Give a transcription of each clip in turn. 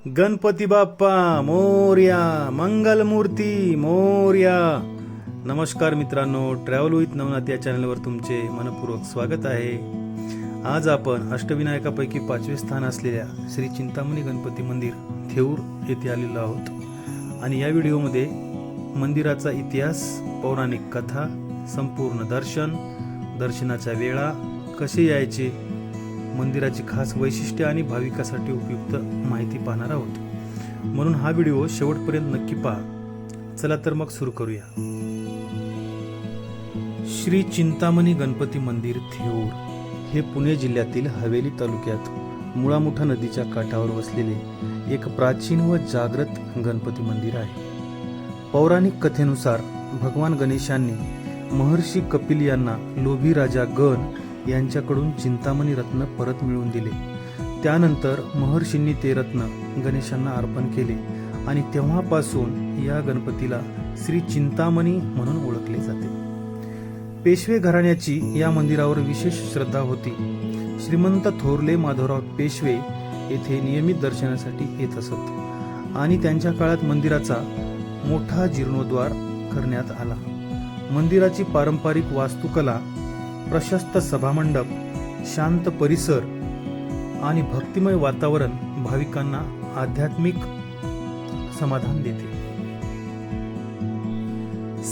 गणपती बाप्पा मोरया, मंगलमूर्ती मोरया. नमस्कार मित्रांनो, travel with Navnath या चॅनलवर तुमचे मनपूर्वक स्वागत आहे. आज आपण अष्टविनायकापैकी 5वे स्थान असलेल्या श्री चिंतामणी गणपती मंदिर थेऊर येथे आलेलो आहोत आणि या व्हिडिओमध्ये मंदिराचा इतिहास, पौराणिक कथा, संपूर्ण दर्शनाच्या वेळा, कसे यायचे, मंदिराची खास वैशिष्ट्ये आणि भाविकासाठी उपयुक्त माहिती पाहणार आहोत. म्हणून हा व्हिडिओ शेवटपर्यंत नक्की पहा. चला तर मग सुरू करूया. श्री चिंतामणी गणपती मंदिर थेऊर हे पुणे जिल्ह्यातील हवेली तालुक्यात मुळामुठा नदीच्या काठावर वसलेले एक प्राचीन व जागृत गणपती मंदिर आहे. पौराणिक कथेनुसार भगवान गणेशांनी महर्षी कपिल यांना लोभी राजा गण यांच्याकडून चिंतामणी रत्न परत मिळवून दिले. त्यानंतर महर्षींनी ते रत्न गणेशांना अर्पण केले आणि तेव्हापासून या गणपतीला श्री चिंतामणी म्हणून ओळखले जाते. पेशवे घराण्याची या मंदिरावर विशेष श्रद्धा होती. श्रीमंत थोरले माधवराव पेशवे येथे नियमित दर्शनासाठी येत असत आणि त्यांच्या काळात मंदिराचा मोठा जीर्णोद्धार करण्यात आला. मंदिराची पारंपरिक वास्तुकला, प्रशस्त सभामंडप, शांत परिसर आणि भक्तिमय वातावरण भाविकांना आध्यात्मिक समाधान देते.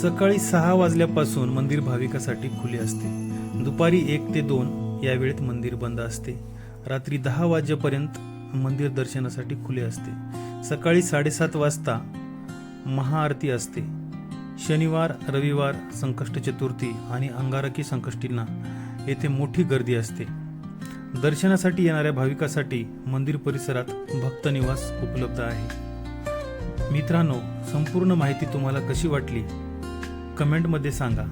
सकाळी 6 वाजल्यापासून मंदिर भाविकासाठी खुले असते. दुपारी 1 ते 2 या वेळेत मंदिर बंद असते. रात्री 10 वाजेपर्यंत मंदिर दर्शनासाठी खुले असते. सकाळी 7:30 वाजता महाआरती असते. शनिवार, रविवार, संकष्ट चतुर्थी आणि अंगारकी संकष्टींना येथे मोठी गर्दी असते. दर्शनासाठी येणाऱ्या भाविकासाठी मंदिर परिसरात भक्त निवास उपलब्ध आहे. मित्रांनो, संपूर्ण माहिती तुम्हाला कशी वाटली कमेंटमध्ये सांगा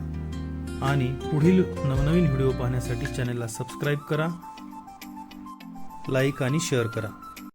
आणि पुढील नवनवीन व्हिडिओ पाहण्यासाठी चॅनलला सबस्क्राईब करा, लाईक आणि शेअर करा.